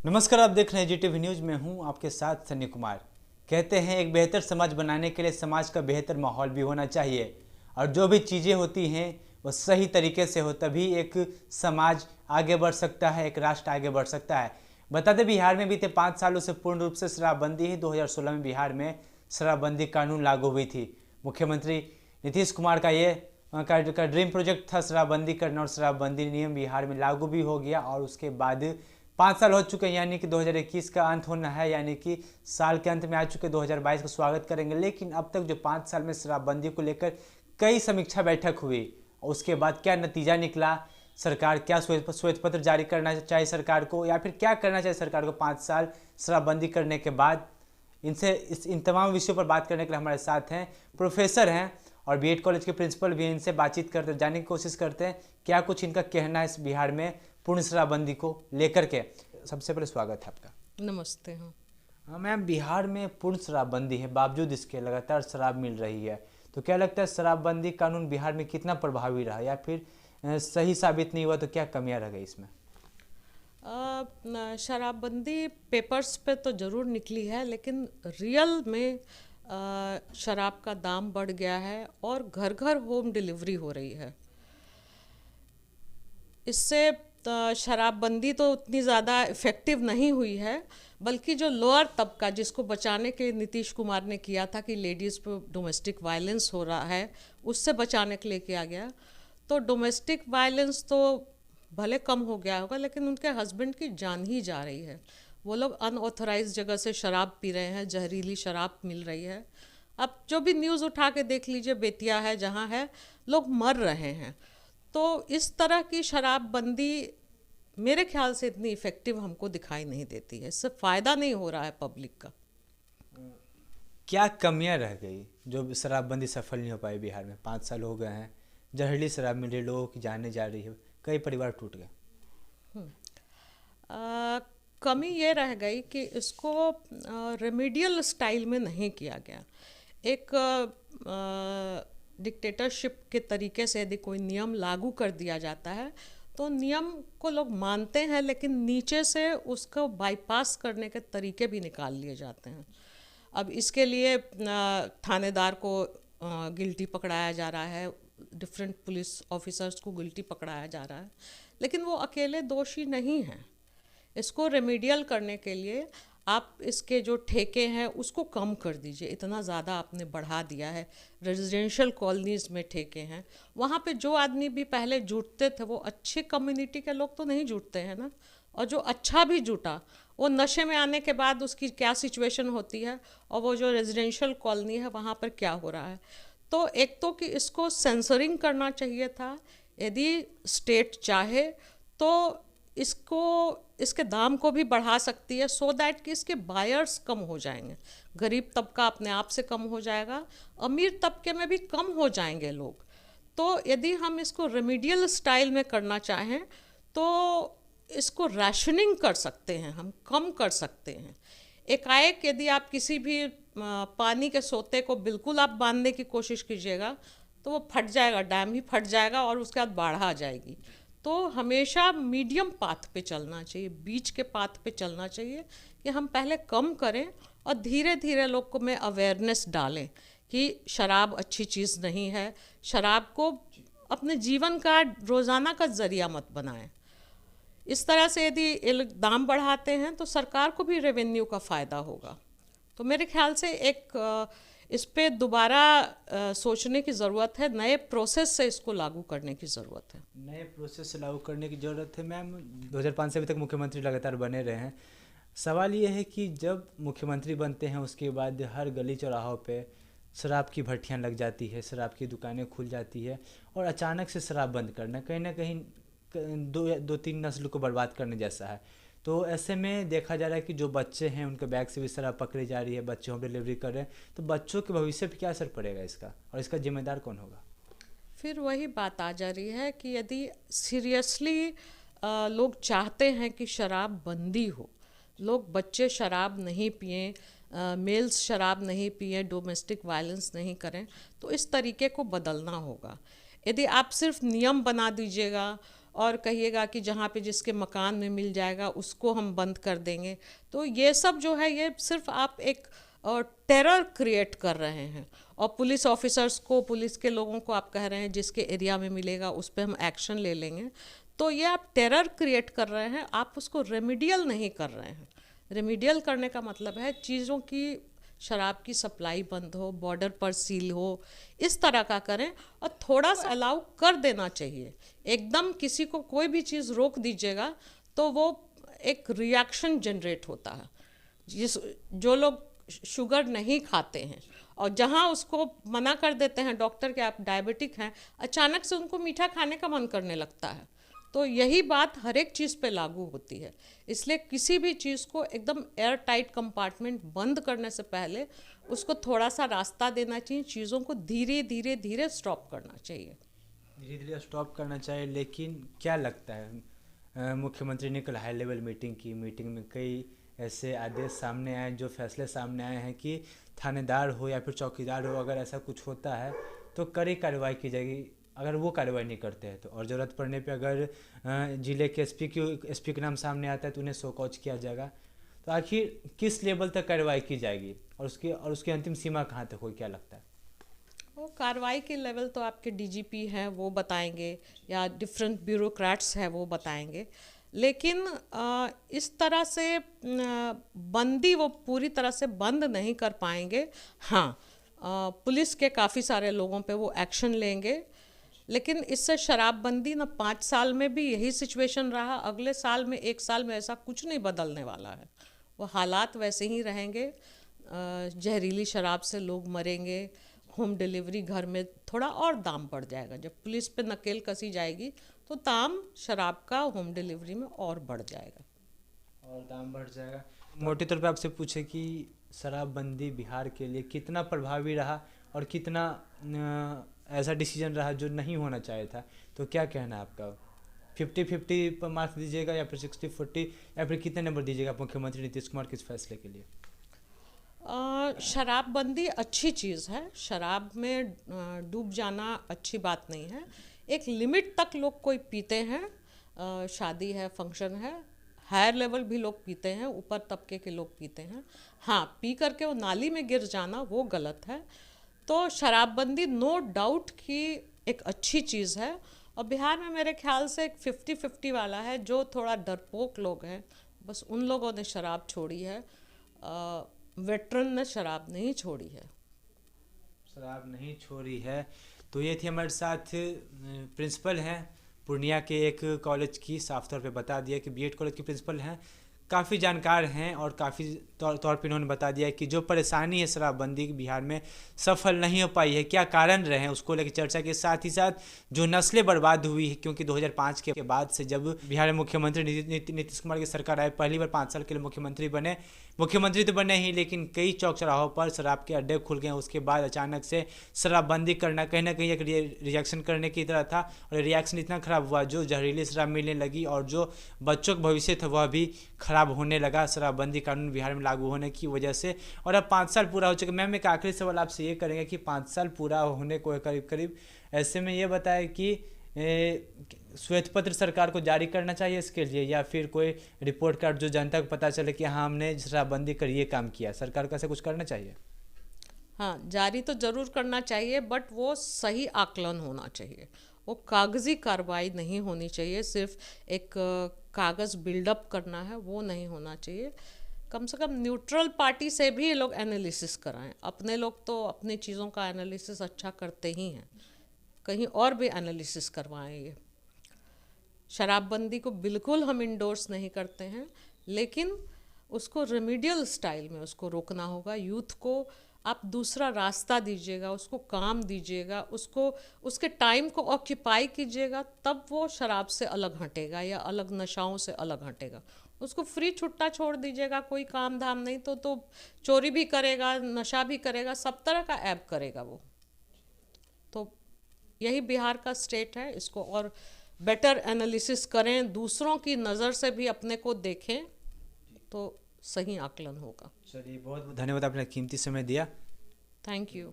नमस्कार, आप देख रहे हैं जीटीवी न्यूज में हूं आपके साथ सन्नी कुमार। कहते हैं एक बेहतर समाज बनाने के लिए समाज का बेहतर माहौल भी होना चाहिए और जो भी चीज़ें होती हैं वो सही तरीके से हो, तभी एक समाज आगे बढ़ सकता है, एक राष्ट्र आगे बढ़ सकता है। बता दें, बिहार में बीते 5 सालों से पूर्ण रूप से शराबबंदी ही 2016 में बिहार में शराबबंदी कानून लागू हुई थी। मुख्यमंत्री नीतीश कुमार का ये का ड्रीम प्रोजेक्ट था शराबबंदी करना और शराबबंदी नियम बिहार में लागू भी हो गया और उसके बाद 5 साल हो चुके हैं, यानी कि 2021 का अंत होना है, यानी कि साल के अंत में आ चुके 2022 का स्वागत करेंगे। लेकिन अब तक जो 5 साल में शराबबंदी को लेकर कई समीक्षा बैठक हुई, उसके बाद क्या नतीजा निकला, सरकार क्या श्वेत पत्र जारी करना चाहिए सरकार को, या फिर क्या करना चाहिए सरकार को 5 साल शराबबंदी करने के बाद, इन तमाम विषयों पर बात करने के लिए हमारे साथ हैं प्रोफेसर हैं और बीएड कॉलेज के प्रिंसिपल भी हैं। इनसे बातचीत करते जानने की कोशिश करते हैं क्या कुछ इनका कहना है इस बिहार में पूर्ण शराबबंदी को लेकर के। सबसे पहले स्वागत है आपका। नमस्ते। हाँ, हाँ मैम, बिहार में पूर्ण शराबबंदी है, बावजूद इसके लगातार शराब मिल रही है, तो क्या लगता है शराबबंदी कानून बिहार में कितना प्रभावी रहा, या फिर सही साबित नहीं हुआ, तो क्या कमियां रह गई इसमें? शराबबंदी पेपर्स पे तो ज़रूर निकली है, लेकिन रियल में शराब का दाम बढ़ गया है और घर घर होम डिलीवरी हो रही है। इससे शराबबंदी तो उतनी ज़्यादा इफ़ेक्टिव नहीं हुई है, बल्कि जो लोअर तबका जिसको बचाने के नीतीश कुमार ने किया था कि लेडीज़ पे डोमेस्टिक वायलेंस हो रहा है, उससे बचाने के लिए किया गया। तो डोमेस्टिक वायलेंस तो भले कम हो गया होगा, लेकिन उनके हस्बैंड की जान ही जा रही है। वो लोग अनऑथराइज जगह से शराब पी रहे हैं, जहरीली शराब मिल रही है। अब जो भी न्यूज़ उठा के देख लीजिए, बेतिया है जहाँ है, लोग मर रहे हैं। तो इस तरह की शराबबंदी मेरे ख्याल से इतनी इफ़ेक्टिव हमको दिखाई नहीं देती है। इससे फ़ायदा नहीं हो रहा है पब्लिक का। क्या कमियां रह गई जो शराबबंदी सफल नहीं हो पाई बिहार में? 5 साल हो गए हैं, जहरीली शराब मिल रही, लोगों की जाने जा रही है, कई परिवार टूट गए। कमी ये रह गई कि इसको रेमेडियल स्टाइल में नहीं किया गया। एक डिक्टेटरशिप के तरीके से यदि कोई नियम लागू कर दिया जाता है तो नियम को लोग मानते हैं, लेकिन नीचे से उसको बाईपास करने के तरीके भी निकाल लिए जाते हैं। अब इसके लिए थानेदार को गिल्टी पकड़ाया जा रहा है, डिफरेंट पुलिस ऑफिसर्स को गिल्टी पकड़ाया जा रहा है, लेकिन वो अकेले दोषी नहीं हैं। इसको रेमेडियल करने के लिए आप इसके जो ठेके हैं उसको कम कर दीजिए। इतना ज़्यादा आपने बढ़ा दिया है। रेजिडेंशियल कॉलोनीज़ में ठेके हैं, वहाँ पे जो आदमी भी पहले जुटते थे वो अच्छी कम्युनिटी के लोग तो नहीं जुटते हैं ना, और जो अच्छा भी जुटा वो नशे में आने के बाद उसकी क्या सिचुएशन होती है, और वो जो रेजिडेंशियल कॉलोनी है वहाँ पर क्या हो रहा है। तो एक तो कि इसको सेंसरिंग करना चाहिए था, यदि स्टेट चाहे तो इसको इसके दाम को भी बढ़ा सकती है, सो दैट कि इसके बायर्स कम हो जाएंगे। गरीब तबका अपने आप से कम हो जाएगा, अमीर तबके में भी कम हो जाएंगे लोग। तो यदि हम इसको रेमेडियल स्टाइल में करना चाहें तो इसको राशनिंग कर सकते हैं, हम कम कर सकते हैं। एकाएक यदि आप किसी भी पानी के सोते को बिल्कुल आप बांधने की कोशिश कीजिएगा तो वो फट जाएगा, डैम ही फट जाएगा और उसके बाद बाढ़ आ जाएगी। तो हमेशा मीडियम पाथ पे चलना चाहिए, बीच के पाथ पे चलना चाहिए कि हम पहले कम करें और धीरे धीरे लोग को में अवेयरनेस डालें कि शराब अच्छी चीज़ नहीं है। शराब को अपने जीवन का रोज़ाना का ज़रिया मत बनाएं। इस तरह से यदि दाम बढ़ाते हैं तो सरकार को भी रेवेन्यू का फ़ायदा होगा। तो मेरे ख्याल से इस पे दोबारा सोचने की ज़रूरत है, नए प्रोसेस से इसको लागू करने की ज़रूरत है। नए प्रोसेस से लागू करने की ज़रूरत है मैम। 2005 से अभी तक मुख्यमंत्री लगातार बने रहे हैं। सवाल ये है कि जब मुख्यमंत्री बनते हैं उसके बाद हर गली चौराहों पे शराब की भट्टियाँ लग जाती है, शराब की दुकानें खुल जाती है, और अचानक से शराब बंद करना कहीं ना कहीं दो तीन नस्ल को बर्बाद करने जैसा है। तो ऐसे में देखा जा रहा है कि जो बच्चे हैं उनके बैग से भी शराब पकड़ी जा रही है, बच्चे होम डिलीवरी कर रहे हैं, तो बच्चों के भविष्य पर क्या असर पड़ेगा इसका, और इसका जिम्मेदार कौन होगा? फिर वही बात आ जा रही है कि यदि सीरियसली लोग चाहते हैं कि शराब बंदी हो, लोग बच्चे शराब नहीं पिएं, मेल्स शराब नहीं पिएं, डोमेस्टिक वायलेंस नहीं करें, तो इस तरीके को बदलना होगा। यदि आप सिर्फ नियम बना दीजिएगा और कहिएगा कि जहाँ पे जिसके मकान में मिल जाएगा उसको हम बंद कर देंगे। तो ये सब जो है ये सिर्फ आप एक टेरर क्रिएट कर रहे हैं, और पुलिस ऑफिसर्स को, पुलिस के लोगों को आप कह रहे हैं जिसके एरिया में मिलेगा उस पर हम एक्शन ले लेंगे। तो ये आप टेरर क्रिएट कर रहे हैं, आप उसको रेमिडियल नहीं कर रहे हैं। रेमिडियल करने का मतलब है चीज़ों की, शराब की सप्लाई बंद हो, बॉर्डर पर सील हो, इस तरह का करें, और थोड़ा सा अलाउ कर देना चाहिए। एकदम किसी को कोई भी चीज़ रोक दीजिएगा तो वो एक रिएक्शन जनरेट होता है। जो लोग शुगर नहीं खाते हैं और जहाँ उसको मना कर देते हैं डॉक्टर के आप डायबिटिक हैं, अचानक से उनको मीठा खाने का मन करने लगता है। तो यही बात हर एक चीज़ पे लागू होती है। इसलिए किसी भी चीज़ को एकदम एयर टाइट कंपार्टमेंट बंद करने से पहले उसको थोड़ा सा रास्ता देना चाहिए, चीज़ों को धीरे धीरे धीरे स्टॉप करना चाहिए। धीरे धीरे स्टॉप करना चाहिए। लेकिन क्या लगता है, मुख्यमंत्री ने कल हाई लेवल मीटिंग की, मीटिंग में कई ऐसे आदेश सामने आए, जो फैसले सामने आए हैं कि थानेदार हो या फिर चौकीदार हो, अगर ऐसा कुछ होता है तो कड़ी कार्रवाई की जाएगी अगर वो कार्रवाई नहीं करते हैं तो। और ज़रूरत पड़ने पे अगर ज़िले के एसपी के नाम सामने आता है तो उन्हें शोकॉज किया जाएगा। तो आखिर किस लेवल तक कार्रवाई की जाएगी और उसकी अंतिम सीमा कहाँ तक होगी, क्या लगता है? वो कार्रवाई के लेवल तो आपके डीजीपी हैं वो बताएंगे, या डिफरेंट ब्यूरोक्रेट्स हैं वो बताएंगे। लेकिन इस तरह से बंदी वो पूरी तरह से बंद नहीं कर पाएंगे। हाँ, पुलिस के काफ़ी सारे लोगों पे वो एक्शन लेंगे, लेकिन इससे शराबबंदी ना 5 साल में भी यही सिचुएशन रहा, अगले साल में 1 साल में ऐसा कुछ नहीं बदलने वाला है। वो हालात वैसे ही रहेंगे। जहरीली शराब से लोग मरेंगे, होम डिलीवरी घर में थोड़ा और दाम बढ़ जाएगा। जब पुलिस पे नकेल कसी जाएगी तो दाम शराब का होम डिलीवरी में और बढ़ जाएगा, और दाम बढ़ जाएगा। मोटे तौर पे आपसे पूछे कि शराबबंदी बिहार के लिए कितना प्रभावी रहा और कितना ऐसा डिसीजन रहा जो नहीं होना चाहिए था, तो क्या कहना है आपका? 50-50 पर मार्क्स दीजिएगा या फिर 60-40 या फिर कितने नंबर दीजिएगा मुख्यमंत्री नीतीश कुमार के इस फैसले के लिए? शराबबंदी अच्छी चीज़ है, शराब में डूब जाना अच्छी बात नहीं है। एक लिमिट तक लोग कोई पीते हैं, शादी है, फंक्शन है, हायर लेवल भी लोग पीते हैं, ऊपर तबके के लोग पीते हैं। हाँ, पी करके वो नाली में गिर जाना वो गलत है। तो शराबबंदी नो डाउट कि एक अच्छी चीज़ है, और बिहार में मेरे ख्याल से एक 50-50 वाला है। जो थोड़ा डरपोक लोग हैं बस उन लोगों ने शराब छोड़ी है, वेटरन ने शराब नहीं छोड़ी है। शराब नहीं छोड़ी है। तो ये थी हमारे साथ प्रिंसिपल हैं पूर्णिया के एक कॉलेज की, साफ तौर पे बता दिया कि बीएड कॉलेज की प्रिंसिपल हैं, काफ़ी जानकार हैं और काफ़ी तौर पे इन्होंने बता दिया कि जो परेशानी है शराबबंदी बिहार में सफल नहीं हो पाई है, क्या कारण रहे हैं उसको लेकर चर्चा के साथ ही साथ जो नस्लें बर्बाद हुई है, क्योंकि 2005 के बाद से जब बिहार में मुख्यमंत्री नीतीश कुमार की सरकार आए, पहली बार 5 साल के लिए मुख्यमंत्री तो बने ही, लेकिन कई चौक चौराहों पर शराब के अड्डे खुल गए। उसके बाद अचानक से शराबबंदी करना कहीं ना कहीं एक रिएक्शन करने की तरह था, और रिएक्शन इतना ख़राब हुआ जो जहरीली शराब मिलने लगी और जो बच्चों का भविष्य था वह भी खराब होने लगा शराबबंदी कानून बिहार में लागू होने की वजह से। और अब 5 साल पूरा हो चुका। मैम, एक आखिरी सवाल आपसे ये करेंगे कि 5 साल पूरा होने को करीब, ऐसे में ये बताएं कि श्वेत पत्र सरकार को जारी करना चाहिए इसके लिए, या फिर कोई रिपोर्ट कार्ड जो जनता को पता चले कि हाँ हमने शराबबंदी कर ये काम किया, सरकार को ऐसा कुछ करना चाहिए? हाँ, जारी तो ज़रूर करना चाहिए, बट वो सही आकलन होना चाहिए। वो कागजी कार्रवाई नहीं होनी चाहिए, सिर्फ एक कागज़ बिल्डअप करना है वो नहीं होना चाहिए। कम से कम न्यूट्रल पार्टी से भी ये लोग एनालिसिस कराएं। अपने लोग तो अपनी चीज़ों का एनालिसिस अच्छा करते ही हैं, कहीं और भी एनालिसिस करवाएं। ये शराबबंदी को बिल्कुल हम इंडोर्स नहीं करते हैं, लेकिन उसको रेमिडियल स्टाइल में उसको रोकना होगा। यूथ को आप दूसरा रास्ता दीजिएगा, उसको काम दीजिएगा, उसको उसके टाइम को ऑक्यूपाई कीजिएगा, तब वो शराब से अलग हटेगा या अलग नशाओं से अलग हटेगा। उसको फ्री छुट्टा छोड़ दीजिएगा, कोई काम धाम नहीं तो चोरी भी करेगा, नशा भी करेगा, सब तरह का ऐब करेगा वो। तो यही बिहार का स्टेट है, इसको और बेटर एनालिसिस करें, दूसरों की नज़र से भी अपने को देखें तो सही आकलन होगा। चलिए, बहुत बहुत धन्यवाद, आपने कीमती समय दिया। Thank you.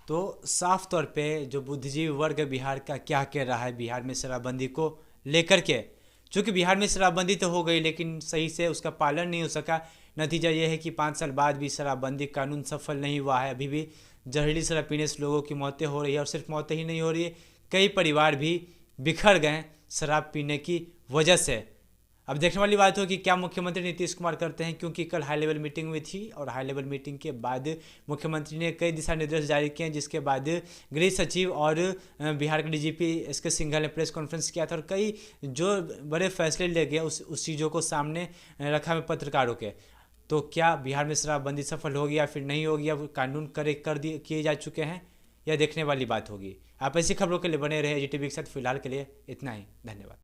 तो साफ तौर पे जो बुद्धिजीवी वर्ग बिहार का क्या कह रहा है बिहार में शराबबंदी को लेकर के। चूँकि बिहार में शराबबंदी तो हो गई लेकिन सही से उसका पालन नहीं हो सका। नतीजा यह है कि 5 साल बाद भी शराबबंदी कानून सफल नहीं हुआ है। अभी भी जहरीली शराब पीने से लोगों की मौतें हो रही है, और सिर्फ मौतें ही नहीं हो रही है, कई परिवार भी बिखर गए शराब पीने की वजह से। अब देखने वाली बात हो कि क्या मुख्यमंत्री नीतीश कुमार करते हैं, क्योंकि कल हाई लेवल मीटिंग हुई थी और हाई लेवल मीटिंग के बाद मुख्यमंत्री ने कई दिशा निर्देश जारी किए हैं, जिसके बाद गृह सचिव और बिहार के डीजीपी एस के सिंघल ने प्रेस कॉन्फ्रेंस किया था और कई जो बड़े फैसले ले गए उस चीज़ों को सामने रखा में पत्रकारों के। तो क्या बिहार में शराबबंदी सफल होगी या फिर नहीं होगी, या कानून किए जा चुके हैं, यह देखने वाली बात होगी। आप ऐसी खबरों के लिए बने रहे जीटीवी के साथ। फिलहाल के लिए इतना ही, धन्यवाद।